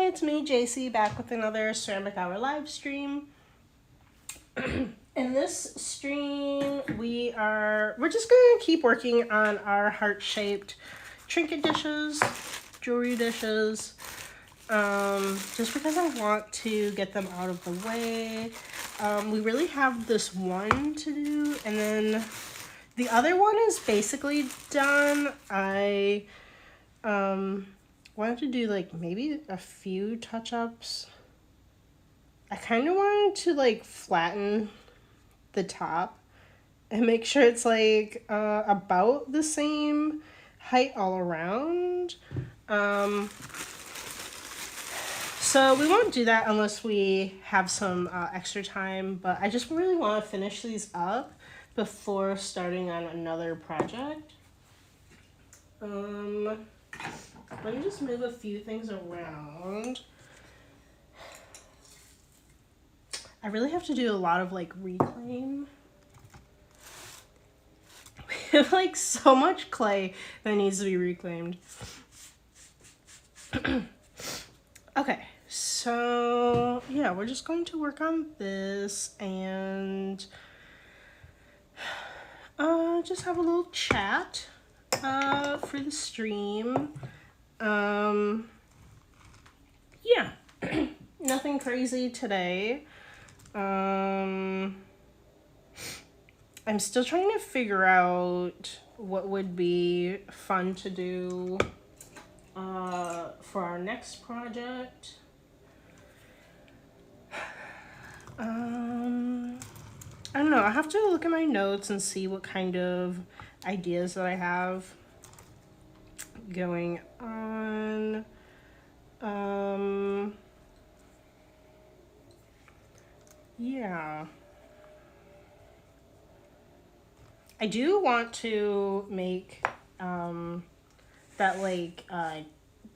it's me, JC, back with another Ceramic Hour live stream. In this stream, we're just gonna keep working on our heart-shaped trinket dishes, jewelry dishes, just because I want to get them out of the way. We really have this one to do, and then the other one is basically done. I wanted to do like maybe a few touch-ups. I kind of wanted to like flatten the top and make sure it's like about the same height all around. So we won't do that unless we have some extra time, but I just really want to finish these up before starting on another project. Let me just move a few things around. I really have to do a lot of like reclaim. We have like so much clay that needs to be reclaimed. Okay, so yeah, we're just going to work on this and just have a little chat for the stream. Yeah, nothing crazy today. I'm still trying to figure out what would be fun to do for our next project. I don't know. I have to look at my notes and see what kind of ideas that I have going on. Yeah. I do want to make that like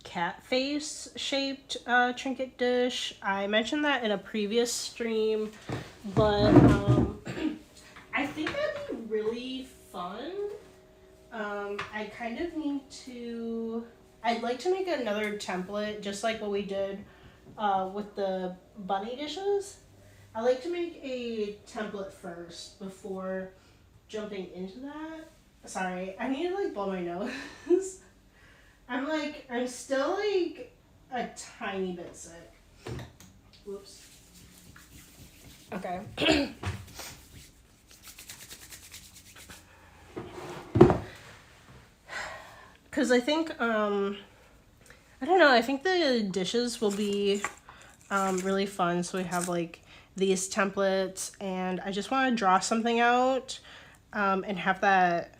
cat face shaped trinket dish. I mentioned that in a previous stream, but I think that'd be really fun. I kind of need to, I'd like to make another template just like what we did with the bunny dishes. I like to make a template first before jumping into that. Sorry, I need to like blow my nose. I'm still like a tiny bit sick. Whoops. Okay. Cause I think I don't know, I think the dishes will be really fun. So we have like these templates and I just want to draw something out and have that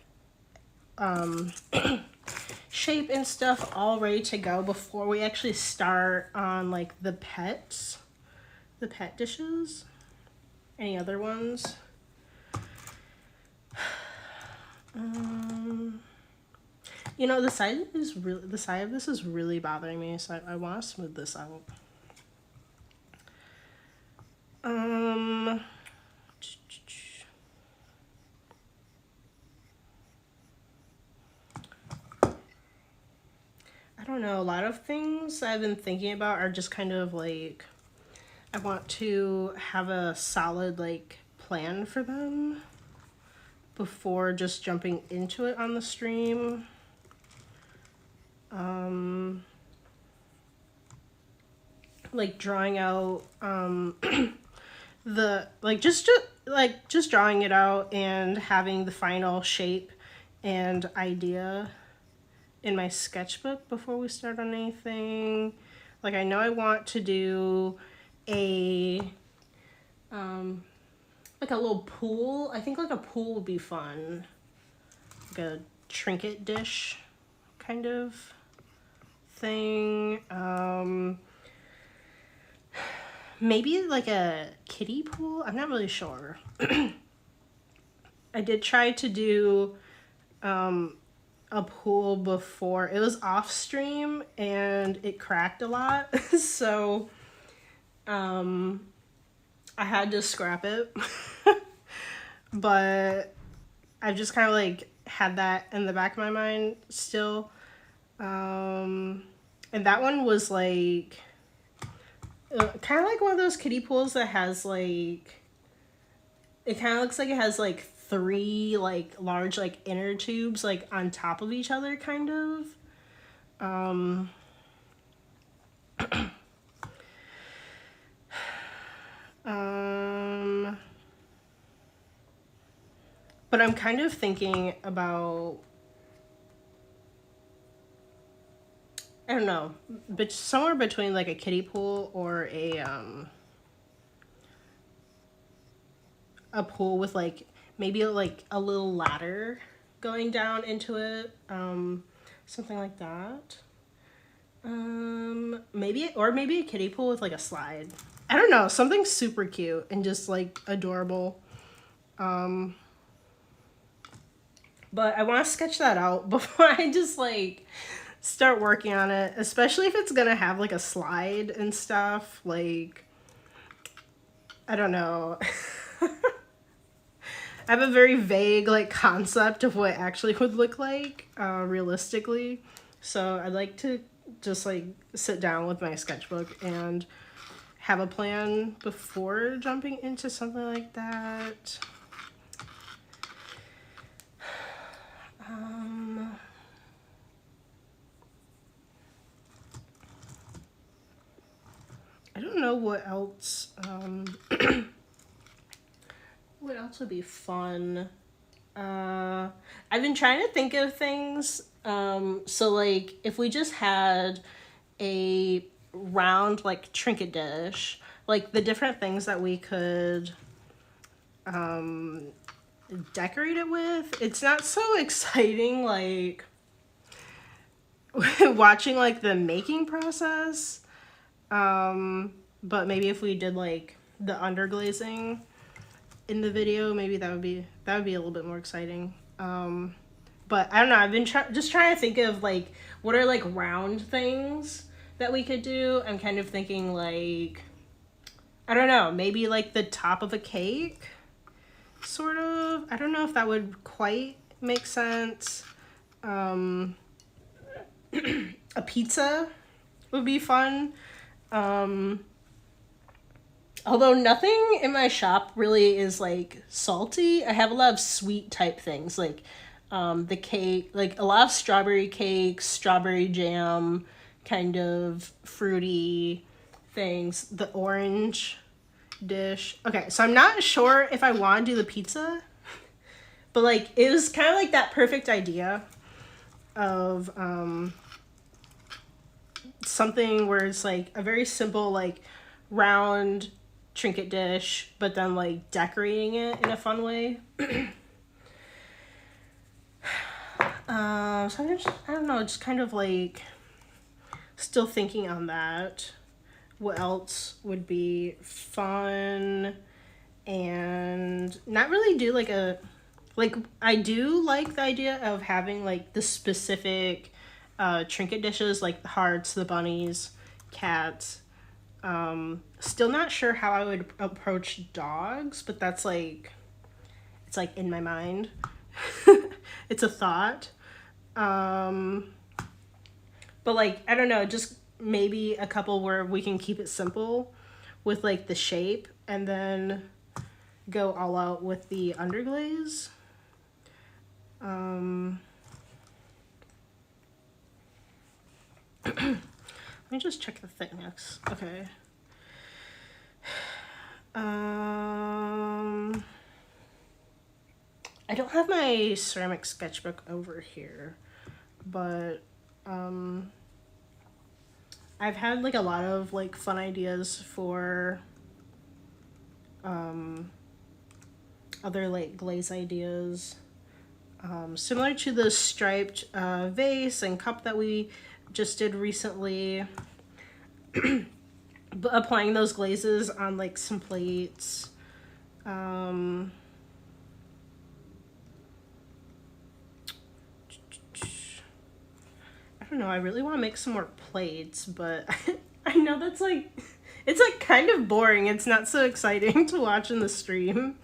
shape and stuff all ready to go before we actually start on like the pet dishes. Any other ones? You know, the side of this is really bothering me, so I want to smooth this out. I don't know, a lot of things I've been thinking about are just kind of like, I want to have a solid like plan for them before just jumping into it on the stream. Like drawing out the just drawing it out and having the final shape and idea in my sketchbook before we start on anything. Like I know I want to do a like a little pool. I think like a pool would be fun. Like a trinket dish kind of thing. Maybe like a kiddie pool. I'm not really sure. I did try to do a pool before. It was off stream and it cracked a lot. So I had to scrap it. But I've just kind of like had that in the back of my mind still. And that one was like kind of like one of those kiddie pools that has like, it kind of looks like it has like three like large like inner tubes like on top of each other, kind of. Um, um, but I'm kind of thinking about, I don't know, but somewhere between like a kiddie pool or a pool with like maybe like a little ladder going down into it, something like that. Maybe, or maybe a kiddie pool with like a slide. I don't know, something super cute and just like adorable. Um, but I want to sketch that out before I just like start working on it, especially if it's gonna have like a slide and stuff. Like, I don't know. I have a very vague like concept of what it actually would look like realistically. So I'd like to just like sit down with my sketchbook and have a plan before jumping into something like that. I don't know what else. What else would be fun? I've been trying to think of things. So like if we just had a round like trinket dish, like the different things that we could decorate it with. It's not so exciting like watching like the making process. But maybe if we did like the underglazing in the video, maybe that would be a little bit more exciting. But I don't know, I've been just trying to think of like what are like round things that we could do. I'm kind of thinking like, I don't know, maybe like the top of a cake, sort of. I don't know if that would quite make sense. A pizza would be fun. Although nothing in my shop really is like salty. I have a lot of sweet type things like the cake, like a lot of strawberry cakes, strawberry jam, kind of fruity things. The orange dish. Okay, so I'm not sure if I want to do the pizza, but like it was kind of like that perfect idea of something where it's like a very simple like round trinket dish, but then like decorating it in a fun way. So I don't know, just kind of like still thinking on that. What else would be fun? And not really do like a, like I do like the idea of having like the specific trinket dishes, like the hearts, the bunnies, cats. Still not sure how I would approach dogs, but that's like, it's like in my mind. It's a thought. But like, I don't know, just maybe a couple where we can keep it simple with like the shape and then go all out with the underglaze. Let me just check the thickness. Okay. I don't have my ceramic sketchbook over here, but I've had like a lot of like fun ideas for other like glaze ideas. Similar to the striped vase and cup that we just did recently. But applying those glazes on like some plates. I don't know, I really want to make some more plates, but I know that's like, it's like kind of boring. It's not so exciting to watch in the stream.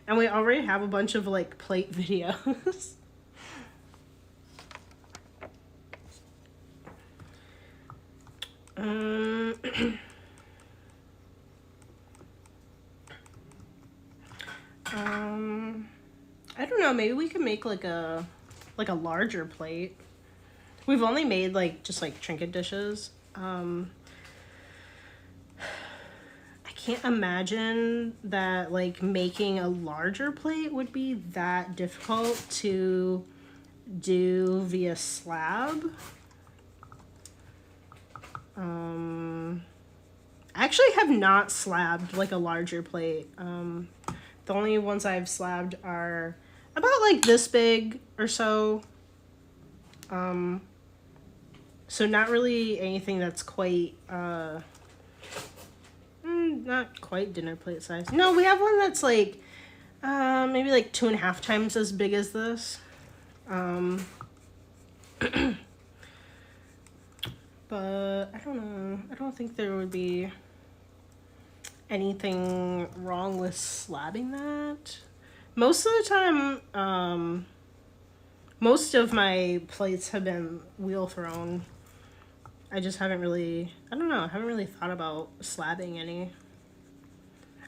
And we already have a bunch of like plate videos. know, maybe we could make like a larger plate. We've only made like just like trinket dishes. I can't imagine that like making a larger plate would be that difficult to do via slab. I actually have not slabbed like a larger plate. The only ones I've slabbed are about like this big or so. So not really anything that's quite, not quite dinner plate size. No, we have one that's like, maybe like 2.5 times as big as this. But I don't know. I don't think there would be anything wrong with slabbing that. Most of the time, most of my plates have been wheel thrown. I just haven't really, I don't know, I haven't really thought about slabbing any.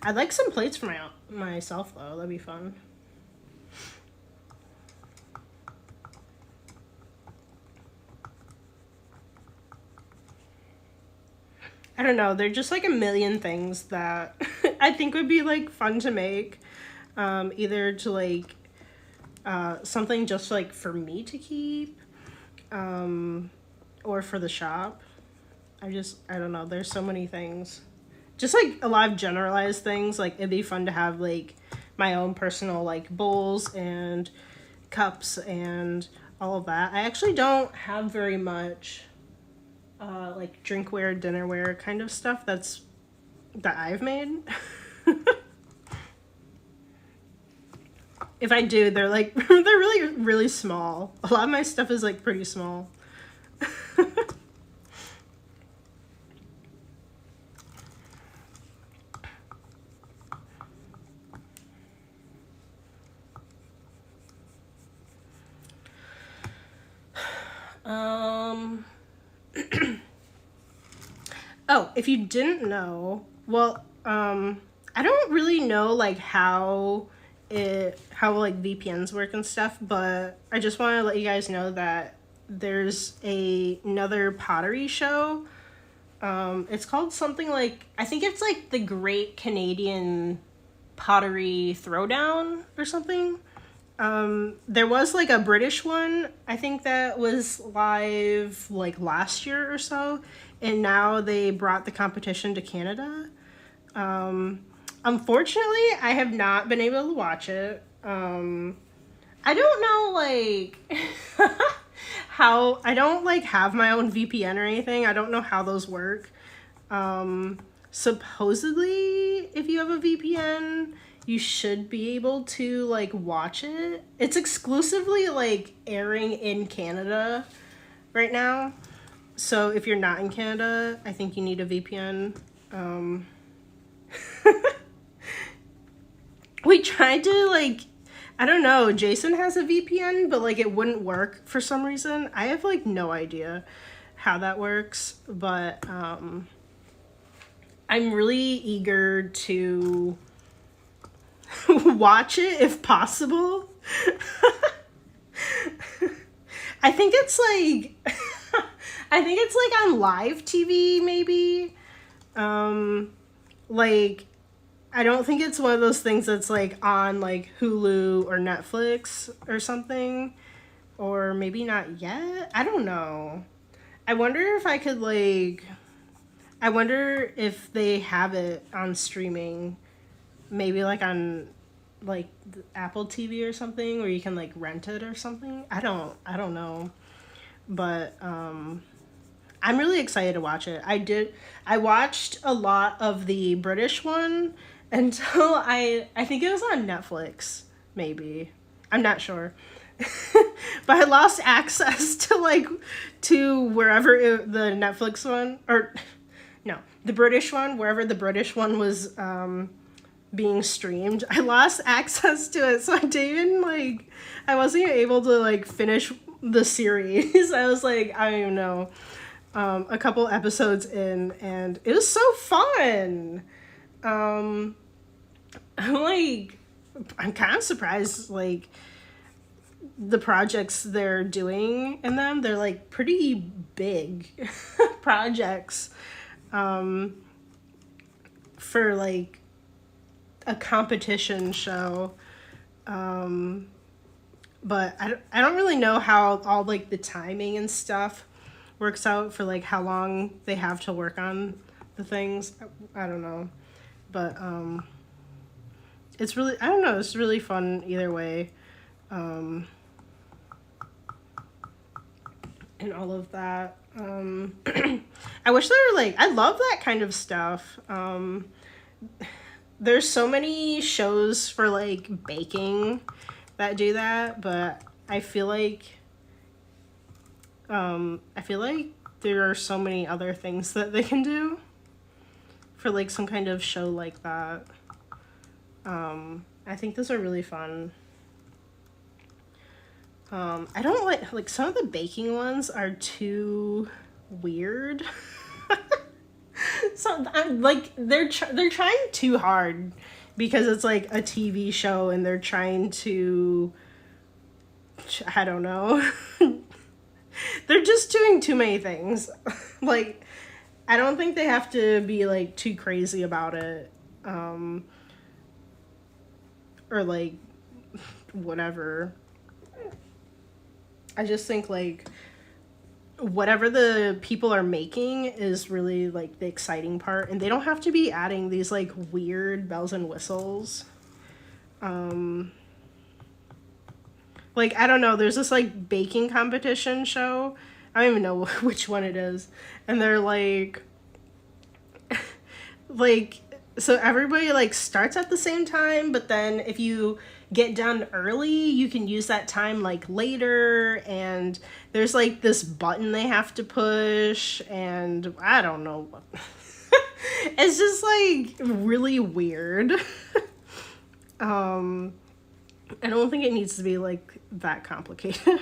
I'd like some plates for myself though, that'd be fun. I don't know, they're just like a million things that I think would be like fun to make. Either to like something just like for me to keep, or for the shop. I don't know, there's so many things. Just like a lot of generalized things, like it'd be fun to have like my own personal like bowls and cups and all of that. I actually don't have very much like drinkware, dinnerware kind of stuff that I've made. If I do, they're like they're really really small. A lot of my stuff is like pretty small. Oh, if you didn't know, well, I don't really know like how like VPNs work and stuff, but I just want to let you guys know that there's another pottery show. It's called something like, I think it's like the Great Canadian Pottery Throwdown or something. There was like a British one, I think that was live like last year or so, and now they brought the competition to Canada. Unfortunately, I have not been able to watch it. I don't know like how, I don't like have my own VPN or anything. I don't know how those work. Supposedly, if you have a VPN, you should be able to like watch it. It's exclusively like airing in Canada right now. So if you're not in Canada, I think you need a VPN. We tried to like, I don't know, Jason has a VPN, but like it wouldn't work for some reason. I have like no idea how that works, but I'm really eager to watch it if possible. I think it's like I think it's like on live TV maybe. Like I don't think it's one of those things that's like on like Hulu or Netflix or something, or maybe not yet. I don't know. I wonder if I could like, I wonder if they have it on streaming, maybe like on like Apple TV or something, where you can like rent it or something. I don't know, but I'm really excited to watch it. I watched a lot of the British one until I think it was on Netflix, maybe. I'm not sure. But I lost access to wherever the Netflix one, or no, the British one, wherever the British one was being streamed. I lost access to it, so I didn't even I wasn't even able to like finish the series. I was like, I don't even know, a couple episodes in, and it was so fun. I'm kind of surprised, like, the projects they're doing in them. They're like pretty big projects for like a competition show. But I don't really know how all like the timing and stuff works out for like how long they have to work on the things. I don't know. But it's really, I don't know, it's really fun either way. And all of that. I wish there were like, I love that kind of stuff. There's so many shows for like baking that do that, but I feel like there are so many other things that they can do for like some kind of show like that. I think those are really fun. I don't like some of the baking ones are too weird. So I'm like they're trying too hard because it's like a TV show and they're trying to, I don't know. They're just doing too many things. Like I don't think they have to be like too crazy about it. Or like whatever. I just think like whatever the people are making is really like the exciting part, and they don't have to be adding these like weird bells and whistles. Like I don't know, there's this like baking competition show. I don't even know which one it is. And they're like like so everybody like starts at the same time, but then if you get done early, you can use that time like later, and there's like this button they have to push, and I don't know. It's just like really weird. I don't think it needs to be like that complicated.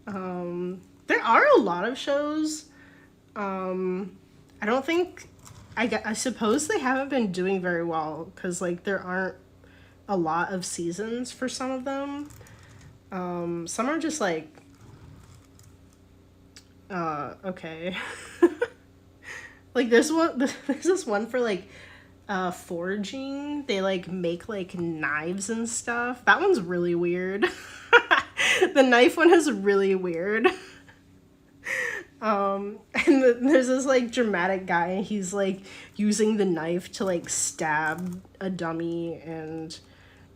There are a lot of shows. I don't think I suppose they haven't been doing very well because like there aren't a lot of seasons for some of them. Some are just like okay. Like there's this one for like foraging. They like make like knives and stuff. That one's really weird. The knife one is really weird. And there's this like dramatic guy, and he's like using the knife to like stab a dummy, and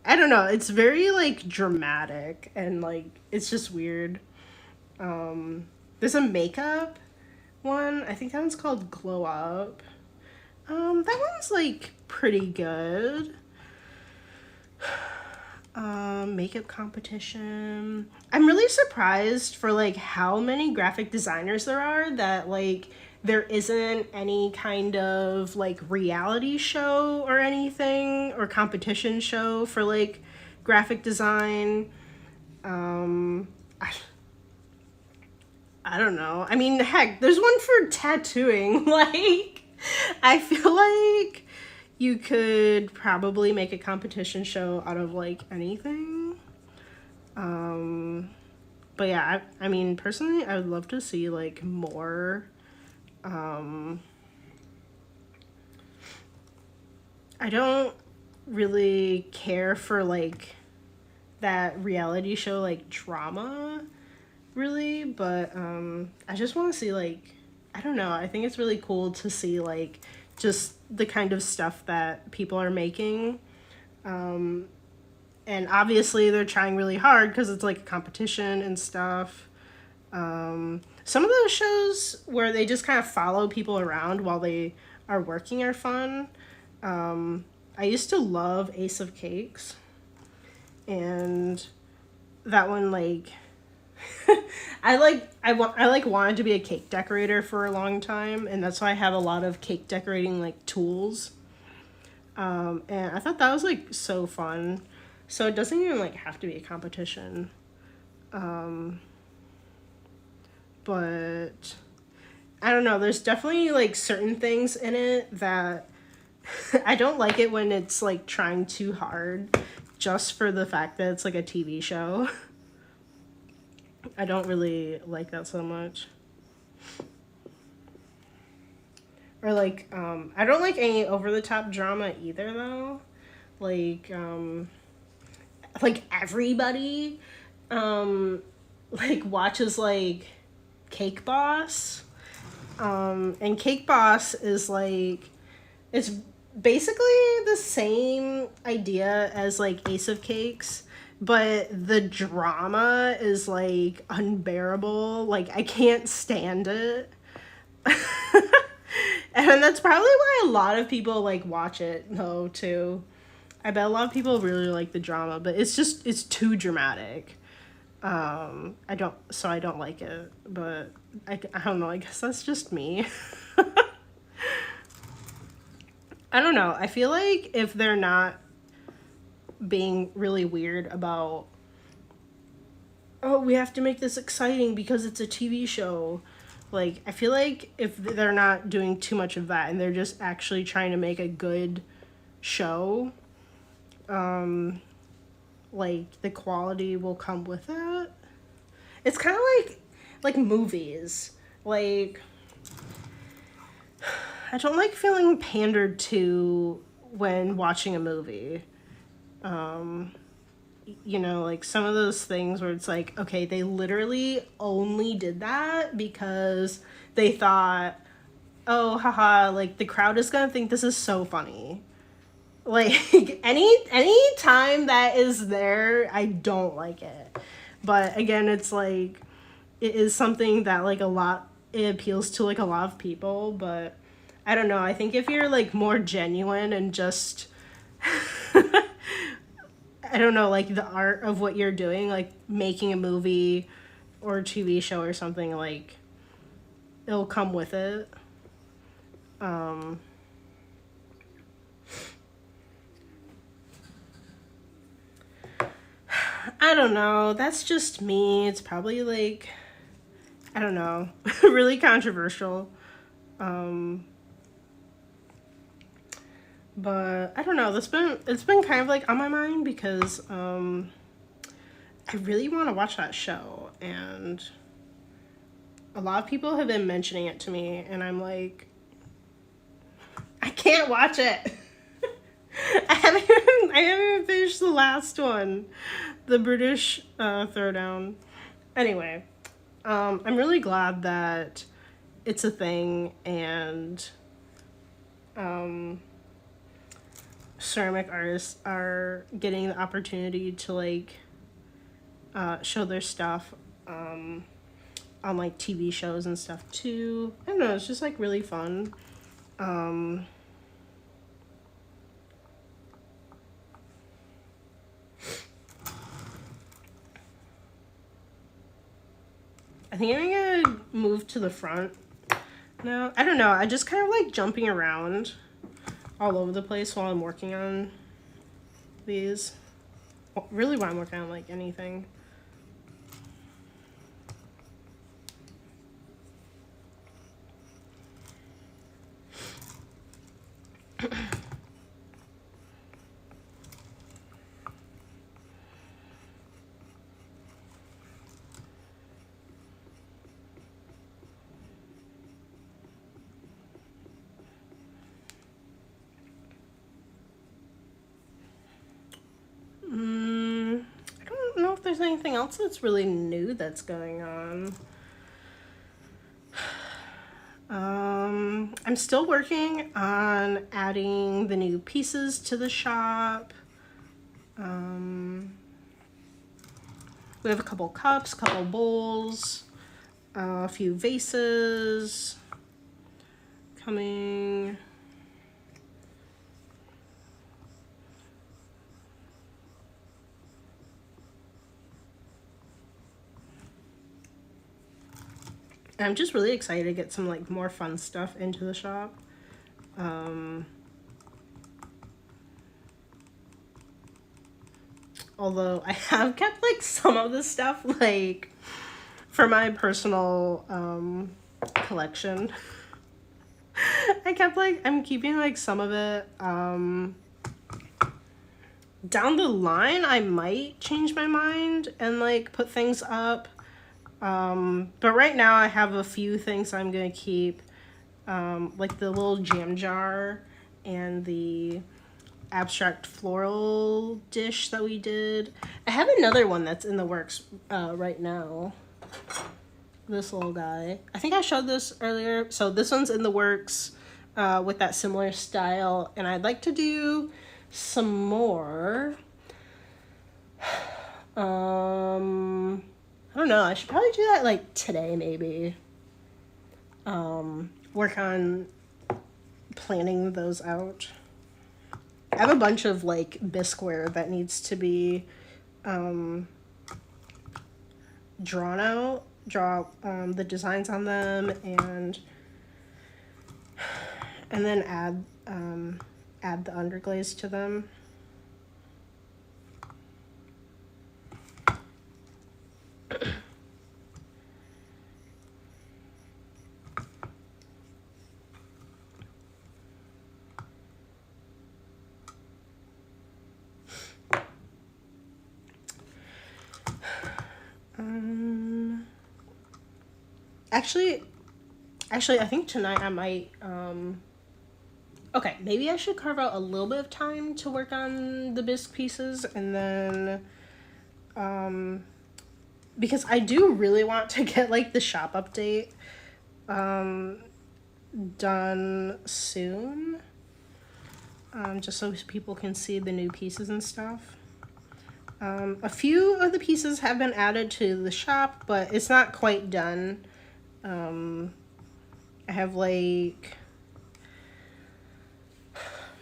I don't know, it's very like dramatic and like it's just weird. There's a makeup one. I think that one's called Glow Up. That one's like pretty good. Makeup competition. I'm really surprised for like how many graphic designers there are that like there isn't any kind of like reality show or anything or competition show for like graphic design. I don't know. I mean, heck, there's one for tattooing. Like, I feel like you could probably make a competition show out of like anything. But yeah, I mean, personally, I would love to see like more. I don't really care for like that reality show like drama really, but I just want to see like, I don't know, I think it's really cool to see like just the kind of stuff that people are making. And obviously they're trying really hard because it's like a competition and stuff. Some of those shows where they just kind of follow people around while they are working are fun. I used to love Ace of Cakes, and that one like I wanted to be a cake decorator for a long time, and that's why I have a lot of cake decorating like tools. And I thought that was like so fun. So it doesn't even like have to be a competition. But I don't know, there's definitely like certain things in it that I don't like it when it's like trying too hard just for the fact that it's like a TV show. I don't really like that so much. Or like, I don't like any over the top drama either though. Like everybody, like watches like Cake Boss. And Cake Boss is like, it's basically the same idea as like Ace of Cakes, but the drama is like unbearable. Like I can't stand it. And that's probably why a lot of people like watch it though too. I bet a lot of people really like the drama, but it's too dramatic. I don't like it, but I don't know, I guess that's just me. I don't know. I feel like if they're not being really weird about, oh, we have to make this exciting because it's a TV show. Like, I feel like if they're not doing too much of that and they're just actually trying to make a good show, like, the quality will come with it. It's kind of like movies. Like, I don't like feeling pandered to when watching a movie. You know, like some of those things where it's like, okay, they literally only did that because they thought, oh, haha, like the crowd is gonna think this is so funny. Like any time that is there, I don't like it. But again, it's like it is something that like it appeals to like a lot of people, but I don't know. I think if you're like more genuine and just I don't know, like the art of what you're doing, like making a movie or a TV show or something, like it'll come with it. I don't know. That's just me. It's probably like, I don't know, really controversial. But I don't know. It's been kind of like on my mind because I really want to watch that show, and a lot of people have been mentioning it to me, and I'm like, I can't watch it. I haven't even finished the last one, the British Throwdown. Anyway, I'm really glad that it's a thing, and ceramic artists are getting the opportunity to like show their stuff on like TV shows and stuff too. I don't know, it's just like really fun. I think I'm gonna move to the front now. I don't know, I just kind of like jumping around all over the place while I'm working on these. Well, really while I'm working on like anything. I don't know if there's anything else that's really new that's going on. I'm still working on adding the new pieces to the shop. We have a couple cups, couple bowls, a few vases coming. I'm just really excited to get some like more fun stuff into the shop. Although I have kept like some of the stuff like for my personal collection. I'm keeping like some of it down the line, I might change my mind and like put things up. But right now I have a few things I'm gonna keep, like the little jam jar and the abstract floral dish that we did. I have another one that's in the works right now. This little guy. I think I showed this earlier. So this one's in the works with that similar style, and I'd like to do some more. I don't know. I should probably do that like today, maybe. Work on planning those out. I have a bunch of like bisqueware that needs to be drawn out. Draw the designs on them and then add the underglaze to them. Actually, I think tonight I might, okay, maybe I should carve out a little bit of time to work on the bisque pieces, and then, because I do really want to get, like, the shop update, done soon, just so people can see the new pieces and stuff. A few of the pieces have been added to the shop, but it's not quite done. I have like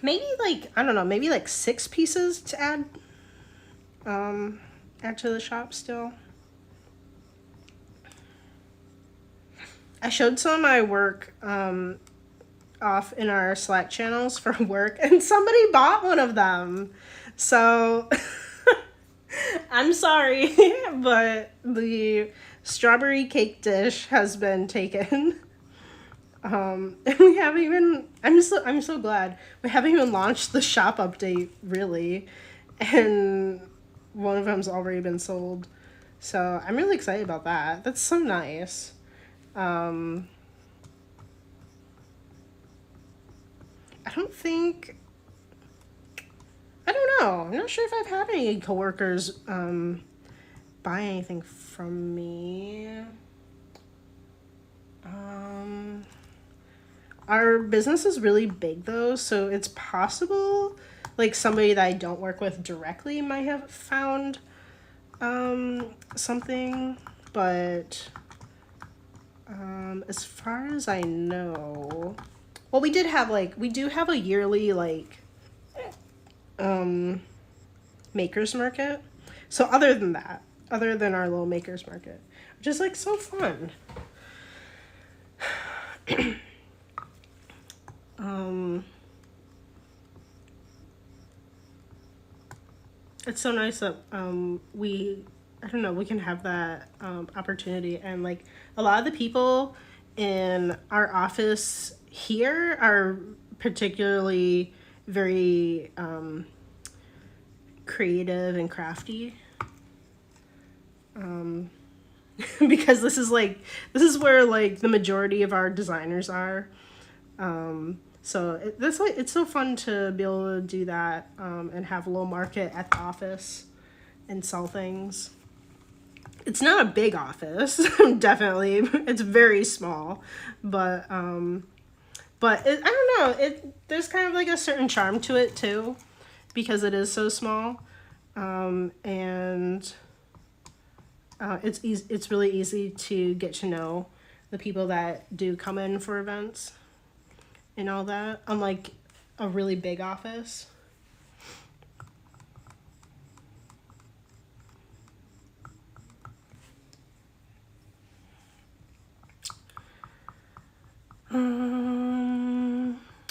maybe like, I don't know, maybe like 6 pieces to add to the shop still. I showed some of my work off in our Slack channels for work, and somebody bought one of them. So I'm sorry, but the strawberry cake dish has been taken. And we haven't even, I'm so glad we haven't even launched the shop update really, and one of them's already been sold, so I'm really excited about that. That's so nice. I don't know, I'm not sure if I've had any coworkers buy anything from me. Our business is really big though, so it's possible like somebody that I don't work with directly might have found something, but as far as I know, well, we do have a yearly like makers market. So other than our little makers market, which is like so fun. It's so nice that we can have that opportunity, and like a lot of the people in our office here are particularly very creative and crafty. Because this is where like the majority of our designers are. So it's so fun to be able to do that and have a little market at the office and sell things. It's not a big office, definitely. It's very small, but I don't know. There's kind of like a certain charm to it too, because it is so small, and it's really easy to get to know the people that do come in for events and all that, unlike a really big office.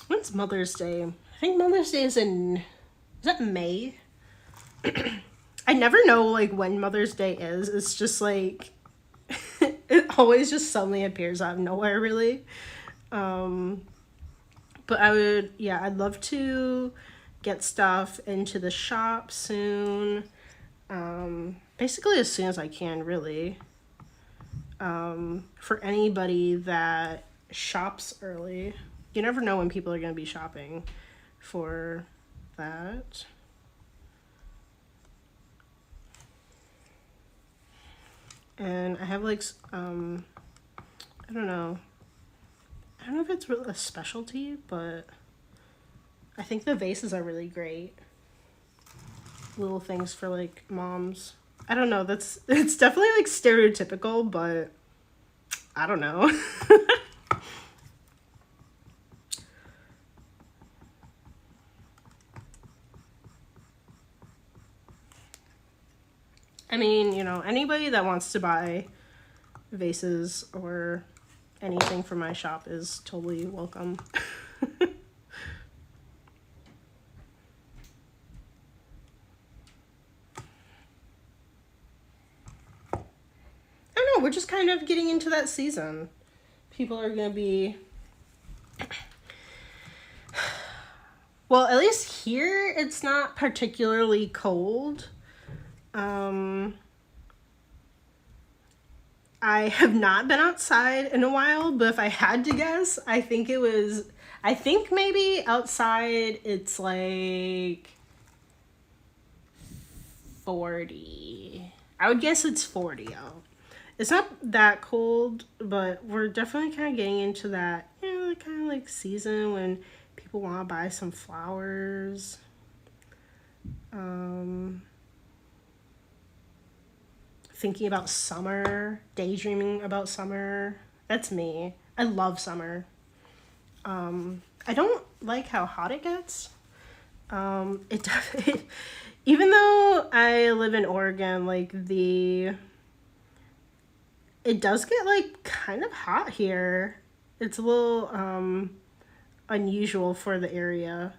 When's Mother's Day? I think Mother's Day is that May? I never know like when Mother's Day is. It's just like it always just suddenly appears out of nowhere, really. But I'd love to get stuff into the shop soon. Basically as soon as I can, really. For anybody that shops early. You never know when people are going to be shopping for that. And I have like, I don't know. I don't know if it's really a specialty, but I think the vases are really great. Little things for like moms. I don't know, it's definitely like stereotypical, but I don't know. I mean, you know, anybody that wants to buy vases or anything from my shop is totally welcome. I don't know, we're just kind of getting into that season. People are going to be... Well, at least here, it's not particularly cold. I have not been outside in a while, but if I had to guess, I think maybe outside it's like 40. I would guess it's 40 out. It's not that cold, but we're definitely kind of getting into that, you know, kind of like season when people want to buy some flowers. Thinking about summer, daydreaming about summer. That's me. I love summer. I don't like how hot it gets. Even though I live in Oregon, like it does get like kind of hot here. It's a little unusual for the area,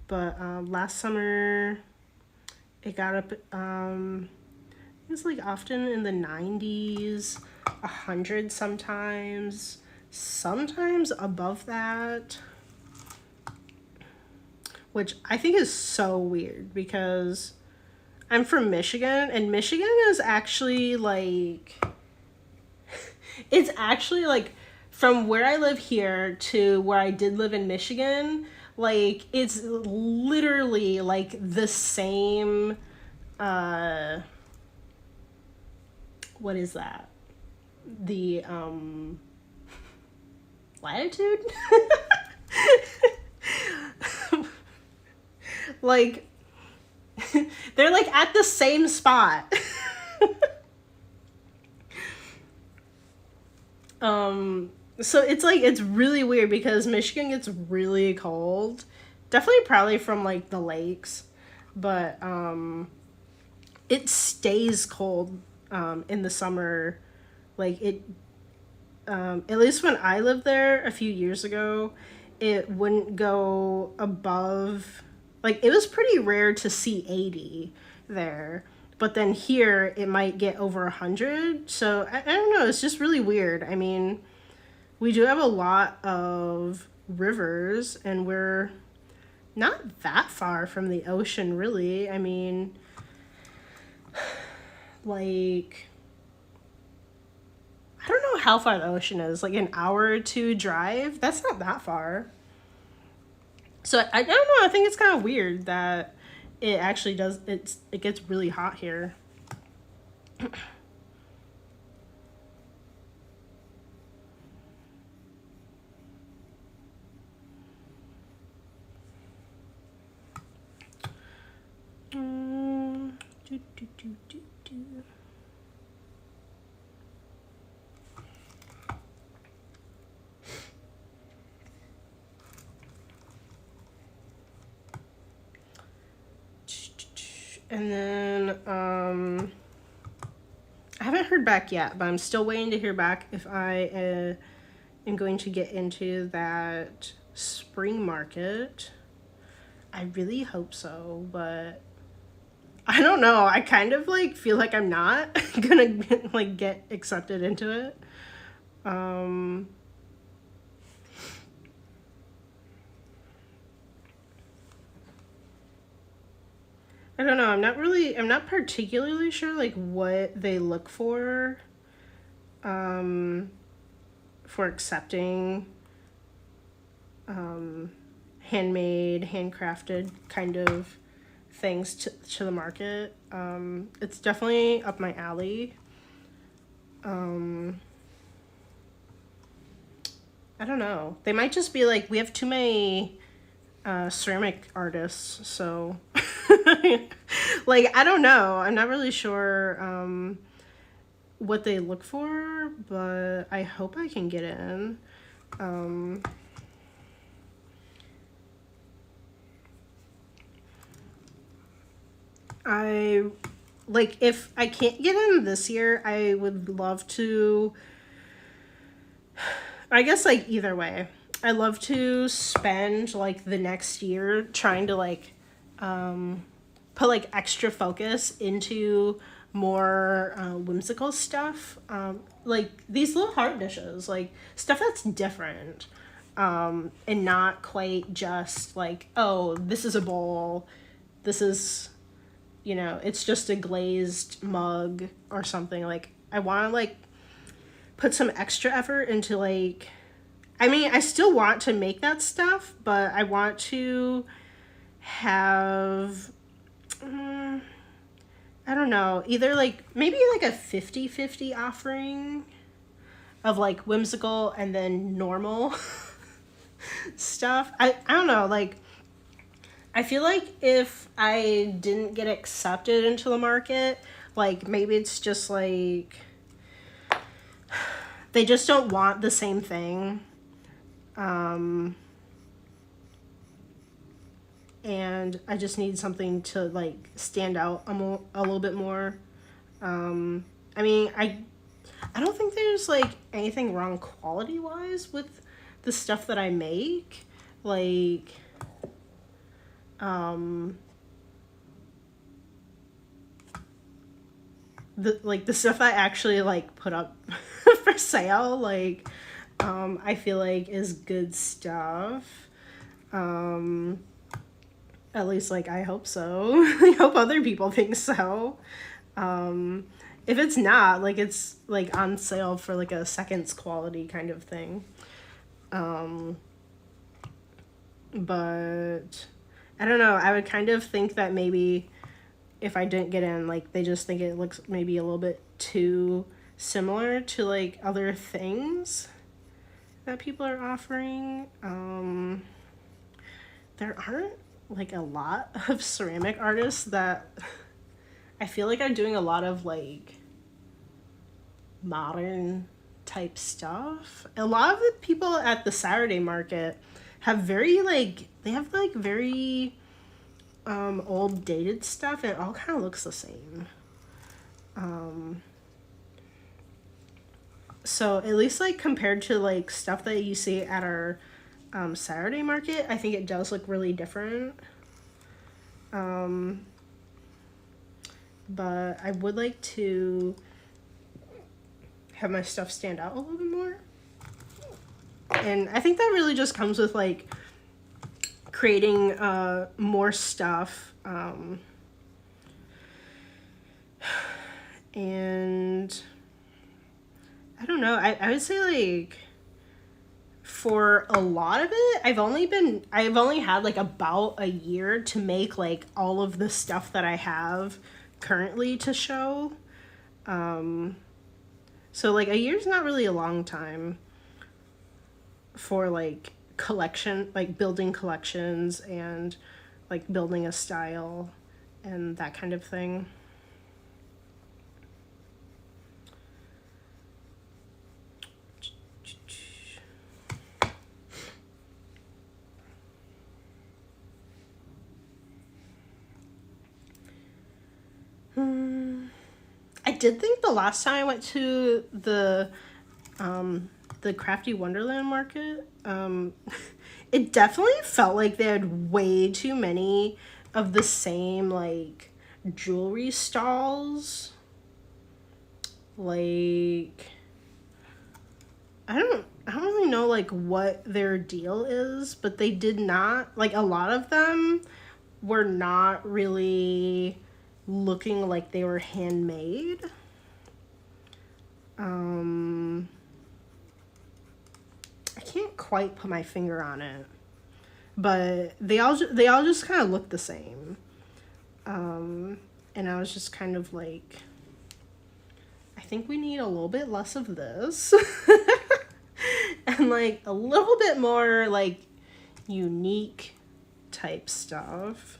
but last summer it got up. It was like often in the 90s, 100 sometimes above that, which I think is so weird because I'm from Michigan, and Michigan is actually like, it's actually like from where I live here to where I did live in Michigan, like it's literally like the same, what is that? The latitude? Like they're like at the same spot. So it's like it's really weird because Michigan gets really cold. Definitely probably from like the lakes, but it stays cold in the summer. Like it at least when I lived there a few years ago, it wouldn't go above, like it was pretty rare to see 80 there, but then here it might get over 100. So I don't know, it's just really weird. I mean, we do have a lot of rivers and we're not that far from the ocean, really. I mean, like, I don't know how far the ocean is, like an hour or two drive. That's not that far. So I don't know, I think it's kind of weird that it actually does, it gets really hot here. Do, do, do, do, do. And then I haven't heard back yet, but I'm still waiting to hear back if I am going to get into that spring market. I really hope so, but I don't know. I kind of like feel like I'm not gonna like get accepted into it. I don't know. I'm not particularly sure like what they look um, for accepting handmade, handcrafted kind of things to the market. It's definitely up my alley. Um, I don't know. They might just be like, we have too many ceramic artists, so like I don't know. I'm not really sure what they look for, but I hope I can get in. Um, I like if I can't get in this year, I would love to. I guess like either way, I love to spend like the next year trying to like put like extra focus into more whimsical stuff, like these little heart dishes, like stuff that's different, and not quite just like, oh, this is a bowl, this is, it's just a glazed mug or something. Like I want to like put some extra effort into like, I mean, I still want to make that stuff, but I want to have I don't know, either like maybe like a 50-50 offering of like whimsical and then normal stuff. I don't know, like I feel like if I didn't get accepted into the market, like maybe it's just like they just don't want the same thing. And I just need something to like stand out a little bit more. I mean, I don't think there's like anything wrong quality wise with the stuff that I make. Like, the stuff I actually like put up for sale, like, I feel like is good stuff. At least like I hope so. I hope other people think so. If it's not, like it's like on sale for like a seconds quality kind of thing. But I don't know. I would kind of think that maybe if I didn't get in, like they just think it looks maybe a little bit too similar to like other things that people are offering. There aren't like a lot of ceramic artists that I feel like are doing a lot of like modern type stuff. A lot of the people at the Saturday market have very like they have like very old dated stuff, and it all kind of looks the same. So at least like compared to like stuff that you see at our Saturday market, I think it does look really different. But I would like to have my stuff stand out a little bit more. And I think that really just comes with like creating more stuff. And I don't know, I would say like for a lot of it, I've only had like about a year to make like all of the stuff that I have currently to show. So like a year's not really a long time for like building collections and like building a style and that kind of thing. I did think the last time I went to the Crafty Wonderland market, it definitely felt like they had way too many of the same like jewelry stalls. Like I don't really know like what their deal is, but they did not like a lot of them were not really looking like they were handmade. I can't quite put my finger on it, but they all just kind of look the same. And I was just kind of like, I think we need a little bit less of this. And like a little bit more like unique type stuff.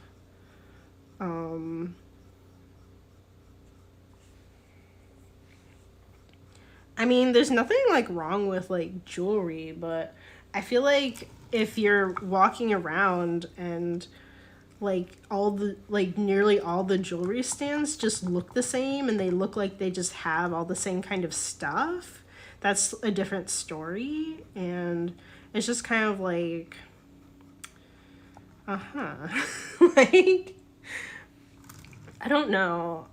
I mean, there's nothing like wrong with like jewelry, but I feel like if you're walking around and like all the like nearly all the jewelry stands just look the same and they look like they just have all the same kind of stuff, that's a different story. And it's just kind of like like I don't know.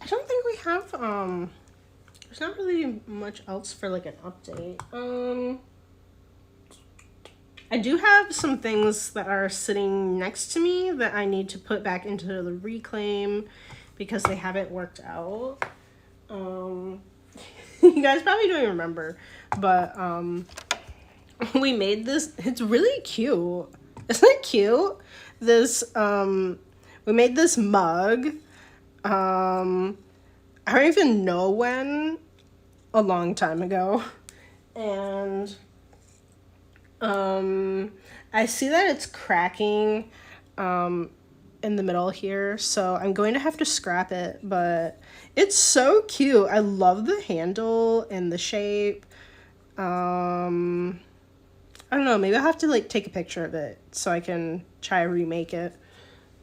I don't think we have there's not really much else for like an update. I do have some things that are sitting next to me that I need to put back into the reclaim because they haven't worked out. You guys probably don't even remember, but we made this. It's really cute. Isn't it cute? This we made this mug. I don't even know when, a long time ago. And I see that it's cracking in the middle here, so I'm going to have to scrap it, but it's so cute. I love the handle and the shape. I don't know, maybe I'll have to like take a picture of it so I can try to remake it.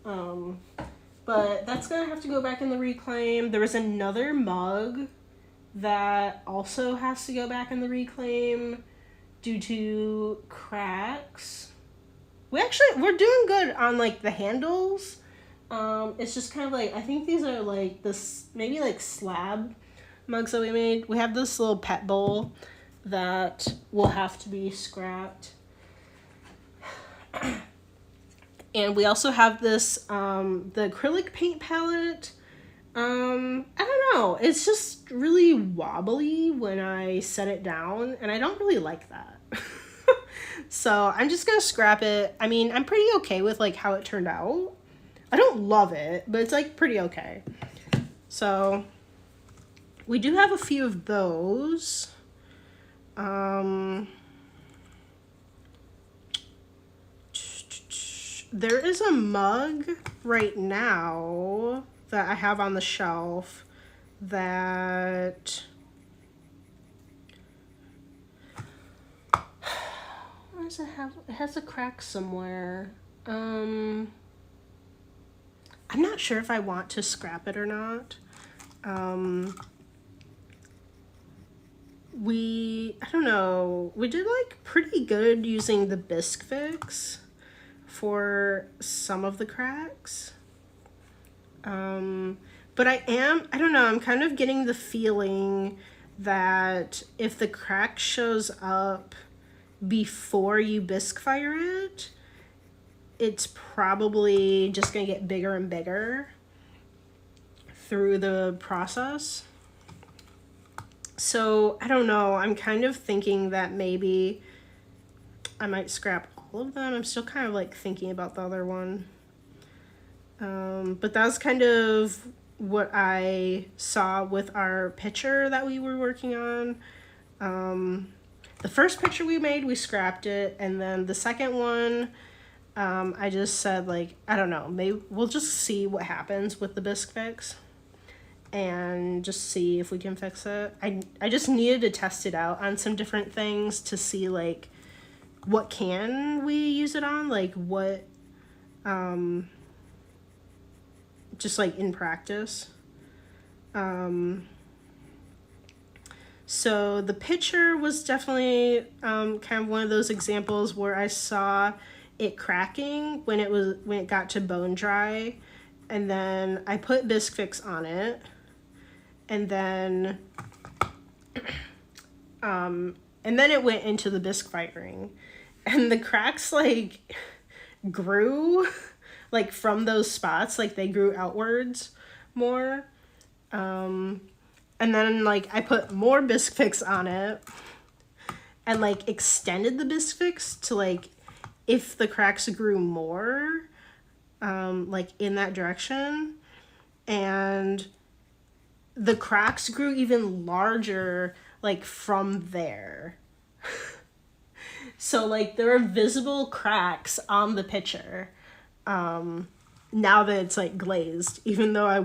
But that's gonna have to go back in the reclaim. There was another mug that also has to go back in the reclaim due to cracks. We're doing good on like the handles. It's just kind of like, I think these are like this, maybe like slab mugs that we made. We have this little pet bowl that will have to be scrapped. And we also have this, the acrylic paint palette. I don't know. It's just really wobbly when I set it down, and I don't really like that. So I'm just gonna scrap it. I mean, I'm pretty okay with like how it turned out. I don't love it, but it's like pretty okay. So we do have a few of those. There is a mug right now that I have on the shelf that what does it have? It has a crack somewhere. I'm not sure if I want to scrap it or not. I don't know, we did like pretty good using the Bisque Fix for some of the cracks. But I don't know, I'm kind of getting the feeling that if the crack shows up before you bisque fire it, it's probably just gonna get bigger and bigger through the process. So I don't know, I'm kind of thinking that maybe I might scrap all of them. I'm still kind of like thinking about the other one. But that was kind of what I saw with our picture that we were working on. The first picture we made, we scrapped it, and then the second one, I just said, like, I don't know, maybe we'll just see what happens with the bisque fix and just see if we can fix it. I just needed to test it out on some different things to see, like, what can we use it on, like, what, just, like, in practice. So the picture was definitely kind of one of those examples where I saw it cracking when it got to bone dry, and then I put bisque fix on it, and then it went into the bisque firing, and the cracks like grew like from those spots, like they grew outwards more. And then, like, I put more bisque fix on it and, like, extended the bisque fix to, like, if the cracks grew more, like, in that direction. And the cracks grew even larger, like, from there. So, like, there are visible cracks on the picture. Now that it's, like, glazed, even though I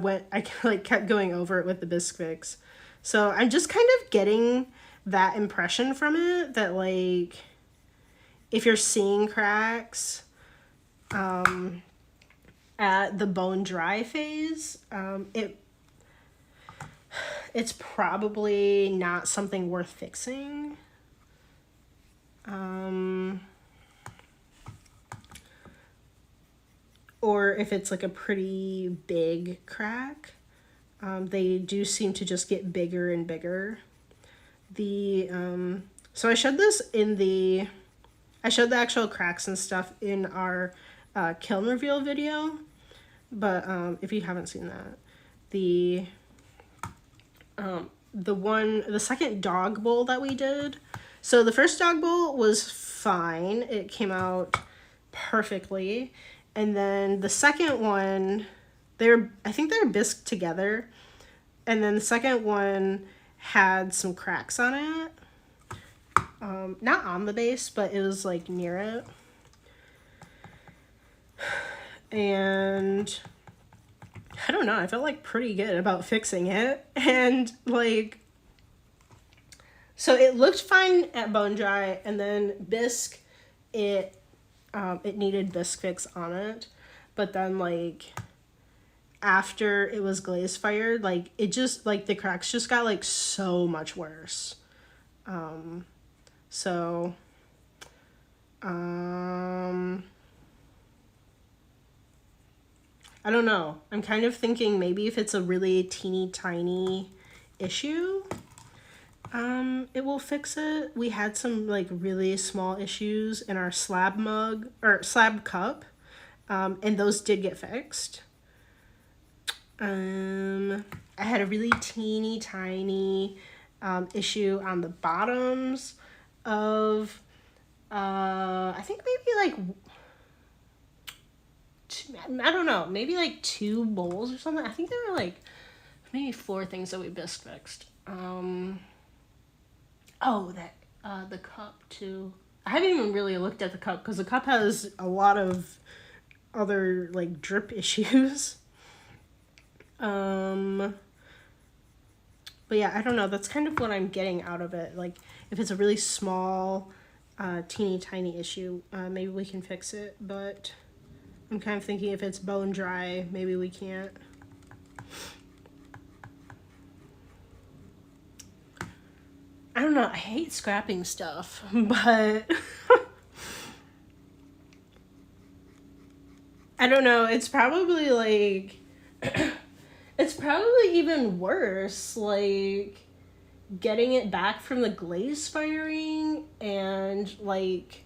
like, kept going over it with the bisque fix. So I'm just kind of getting that impression from it that, like, if you're seeing cracks at the bone dry phase, it's probably not something worth fixing. Or if it's like a pretty big crack. They do seem to just get bigger and bigger. So I showed this I showed the actual cracks and stuff in our kiln reveal video, but if you haven't seen that, the second dog bowl that we did, so the first dog bowl was fine. It came out perfectly. And then the second one, I think they're bisqued together. And then the second one had some cracks on it. Not on the base, but it was like near it. And I don't know, I felt like pretty good about fixing it. And like, so it looked fine at bone dry, and then bisque, it needed bisque fix on it. But then like, after it was glaze fired, like, it just, like, the cracks just got, like, so much worse. I don't know. I'm kind of thinking maybe if it's a really teeny tiny issue, it will fix it. We had some, like, really small issues in our slab mug, or slab cup, and those did get fixed. I had a really teeny tiny issue on the bottoms of I think maybe like I don't know, maybe like 2 bowls or something. I think there were like maybe 4 things that we bisque fixed. The cup too. I haven't even really looked at the cup because the cup has a lot of other like drip issues. But yeah, I don't know. That's kind of what I'm getting out of it. Like, if it's a really small, teeny tiny issue, maybe we can fix it. But I'm kind of thinking if it's bone dry, maybe we can't. I don't know. I hate scrapping stuff, but I don't know. It's probably like it's probably even worse, like, getting it back from the glaze firing and, like,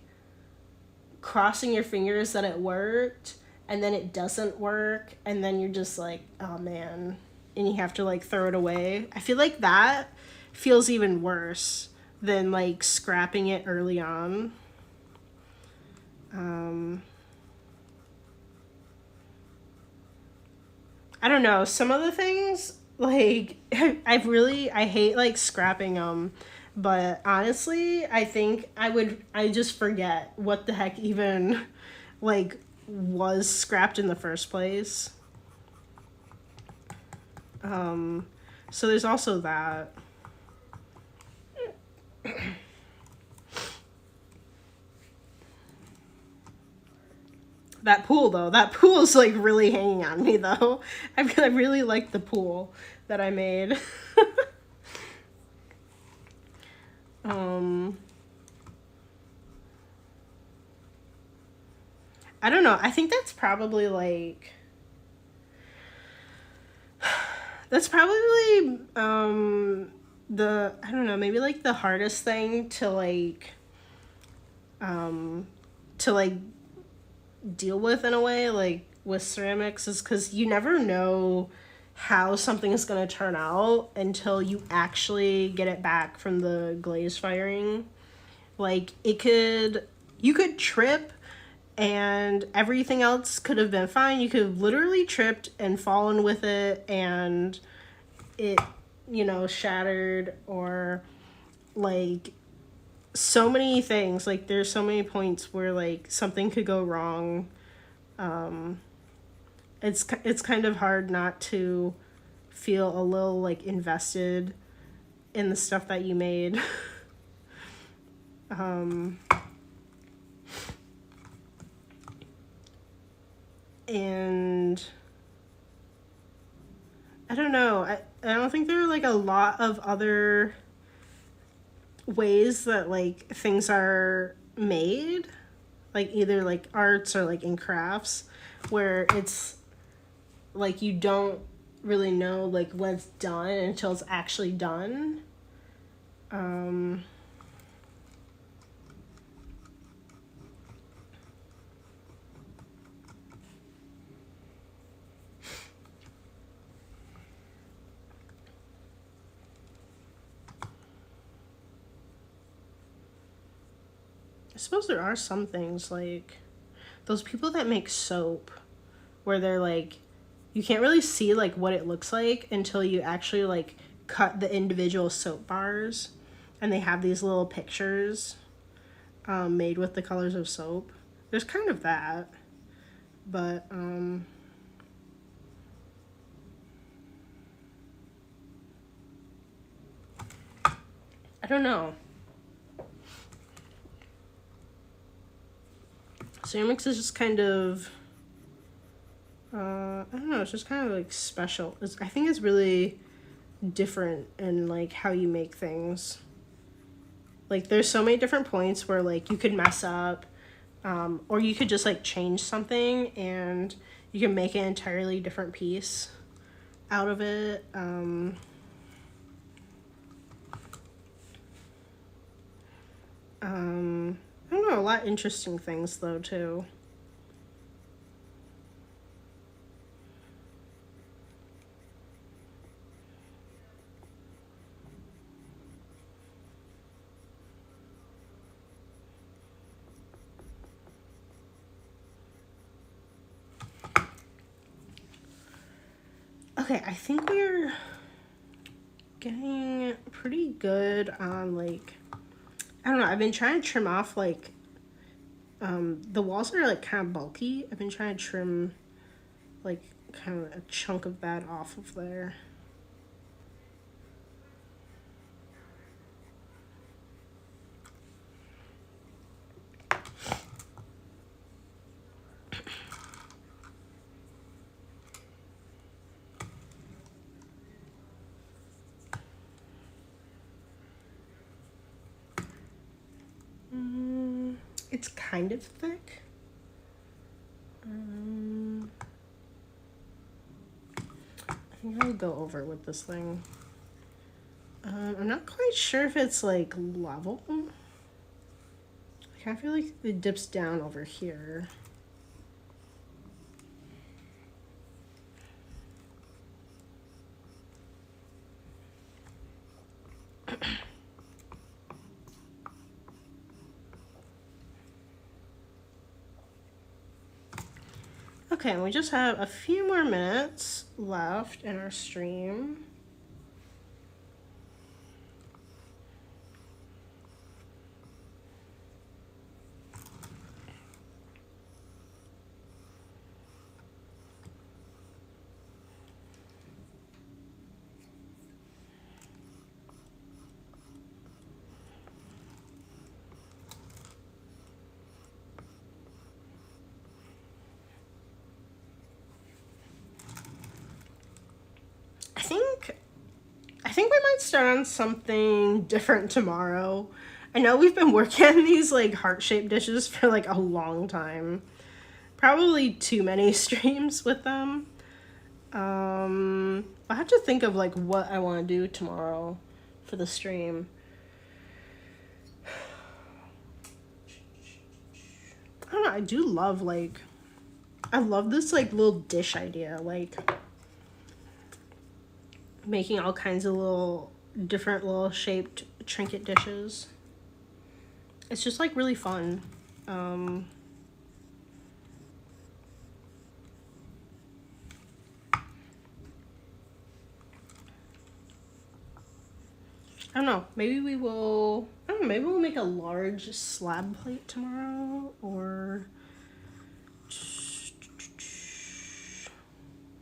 crossing your fingers that it worked, and then it doesn't work, and then you're just like, oh, man, and you have to, like, throw it away. I feel like that feels even worse than, like, scrapping it early on. I don't know, some of the things, like, I hate, like, scrapping them, But honestly, I think I just forget what the heck even like was scrapped in the first place. So there's also that. That pool though, that pool's like really hanging on me though. I really like the pool that I made. um I don't know. I think that's probably like that's probably the I don't know, maybe like the hardest thing um to like deal with in a way, like with ceramics, is because you never know how something is going to turn out until you actually get it back from the glaze firing. Like you could trip and everything else could have been fine. You could have literally tripped and fallen with it and it, shattered, or like so many things. Like there's so many points where like something could go wrong. It's kind of hard not to feel a little like invested in the stuff that you made. And I don't know. I don't think there are like a lot of other ways that like things are made, like either like arts or like in crafts, where it's like you don't really know like when it's done until it's actually done. I suppose there are some things like those people that make soap where they're like you can't really see like what it looks like until you actually like cut the individual soap bars, and they have these little pictures made with the colors of soap. There's kind of that, but I don't know. Ceramics is just kind of I don't know, it's just kind of like special. I think it's really different in like how you make things. Like there's so many different points where like you could mess up, or you could just like change something and you can make an entirely different piece out of it. I don't know, a lot of interesting things though too. Okay, I think we're getting pretty good on like I don't know, I've been trying to trim off like the walls are like kind of bulky. I've been trying to trim like kind of a chunk of that off of there. It's kind of thick. I think I'll go over with this thing. I'm not quite sure if it's like level. I feel like it dips down over here. Okay, we just have a few more minutes left in our stream. think we might start on something different tomorrow. I know we've been working on these like heart-shaped dishes for like a long time. Probably too many streams with them. I have to think of like what I want to do tomorrow for the stream. I don't know, I do love like, I love this like little dish idea, like making all kinds of little different little shaped trinket dishes. It's just like really fun. I don't know, maybe we will, I don't know, maybe we'll make a large slab plate tomorrow, or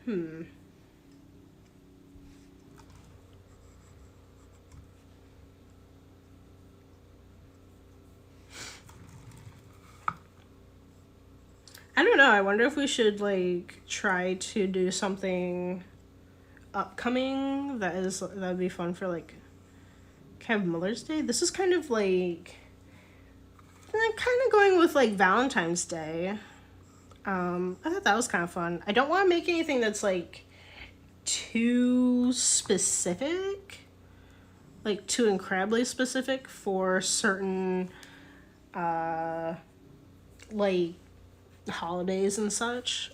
I don't know, I wonder if we should like try to do something upcoming that would be fun for like kind of Mother's Day. This is kind of like kind of going with like Valentine's Day. I thought that was kind of fun. I don't want to make anything that's like too specific, like too incredibly specific for certain like holidays and such.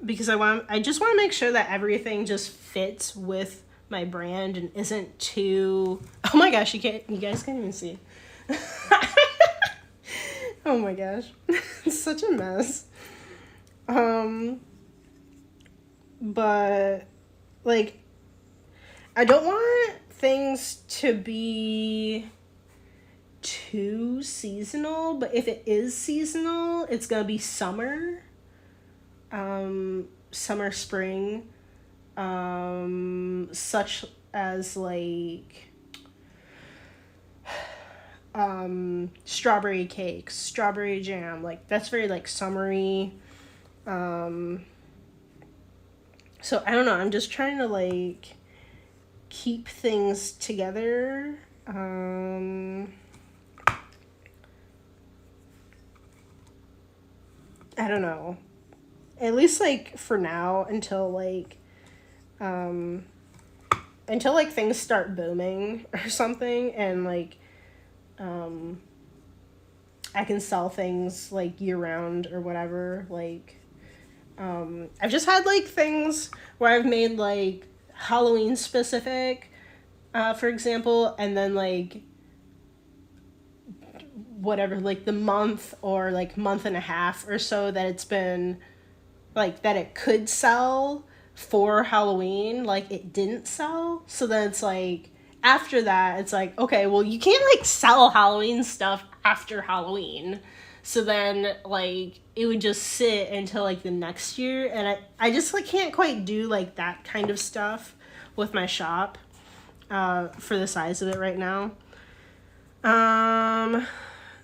Because I just want to make sure that everything just fits with my brand and isn't too, oh my gosh, you guys can't even see. Oh my gosh. It's such a mess. But like, I don't want things to be too seasonal, but if it is seasonal, it's gonna be summer. Summer, spring, such as like strawberry cakes, strawberry jam, like that's very like summery. So I don't know, I'm just trying to like keep things together. I don't know, at least like for now, until like things start booming or something, and like I can sell things like year round or whatever. Like I've just had like things where I've made like Halloween specific, for example, and then like whatever, like the month or like month and a half or so that it's been like that it could sell for Halloween, like it didn't sell. So then it's like after that it's like, okay, well you can't like sell Halloween stuff after Halloween. So then like it would just sit until like the next year, and I just like can't quite do like that kind of stuff with my shop for the size of it right now.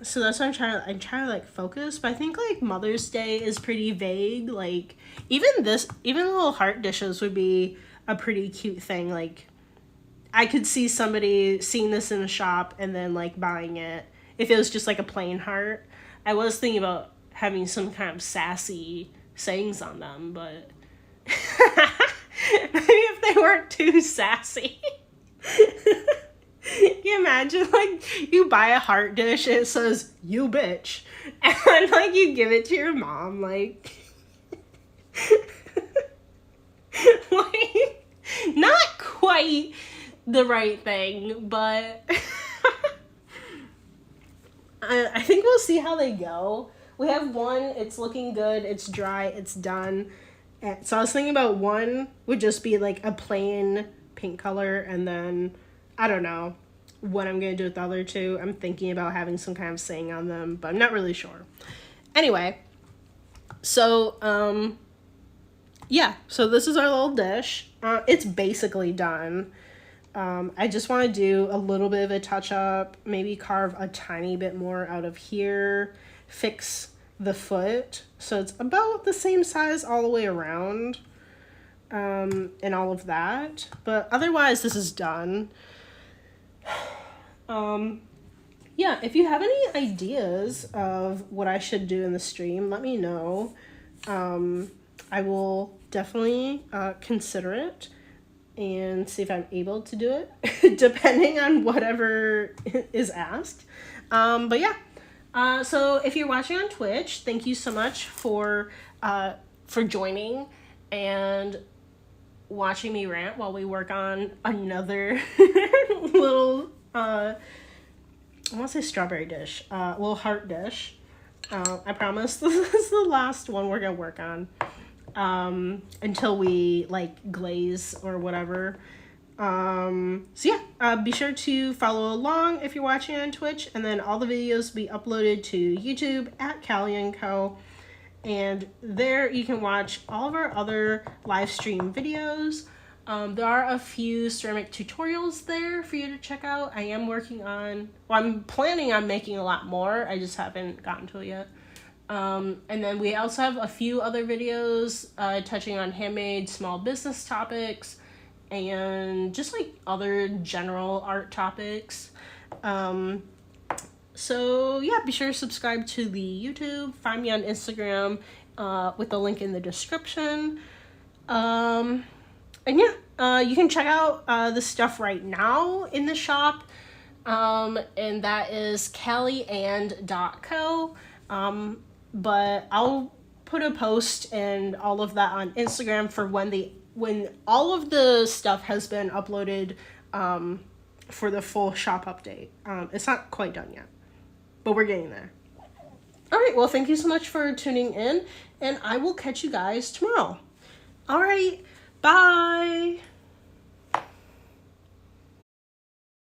So that's what I'm trying to like focus, but I think like Mother's Day is pretty vague. Like even little heart dishes would be a pretty cute thing. Like I could see somebody seeing this in a shop and then like buying it if it was just like a plain heart. I was thinking about having some kind of sassy sayings on them, but maybe if they weren't too sassy. Can you imagine, like, you buy a heart dish and it says, "You bitch," and, like, you give it to your mom, like, like, not quite the right thing, but I think we'll see how they go. We have one, it's looking good, it's dry, it's done. So I was thinking about one would just be, like, a plain pink color, and then I don't know what I'm going to do with the other two. I'm thinking about having some kind of saying on them, but I'm not really sure. Anyway, so, yeah, so this is our little dish. It's basically done. I just want to do a little bit of a touch-up, maybe carve a tiny bit more out of here, fix the foot, so it's about the same size all the way around. and all of that. But otherwise, this is done. Yeah, if you have any ideas of what I should do in the stream, let me know. I will definitely consider it and see if I'm able to do it, depending on whatever is asked. But yeah, so if you're watching on Twitch, thank you so much for joining and watching me rant while we work on another little I want to say strawberry dish, little heart dish. I promise this is the last one we're gonna work on until we like glaze or whatever. So yeah, be sure to follow along if you're watching on Twitch, and then all the videos will be uploaded to YouTube at Callie & Co. And there you can watch all of our other live stream videos. There are a few ceramic tutorials there for you to check out. I am working on, well, I'm planning on making a lot more. I just haven't gotten to it yet. And then we also have a few other videos touching on handmade small business topics and just like other general art topics. So yeah, be sure to subscribe to the YouTube. Find me on Instagram with the link in the description. And yeah, you can check out the stuff right now in the shop, and that is callieand.co. But I'll put a post and all of that on Instagram for when all of the stuff has been uploaded for the full shop update. It's not quite done yet, but we're getting there. All right, well, thank you so much for tuning in, and I will catch you guys tomorrow. All right. Bye!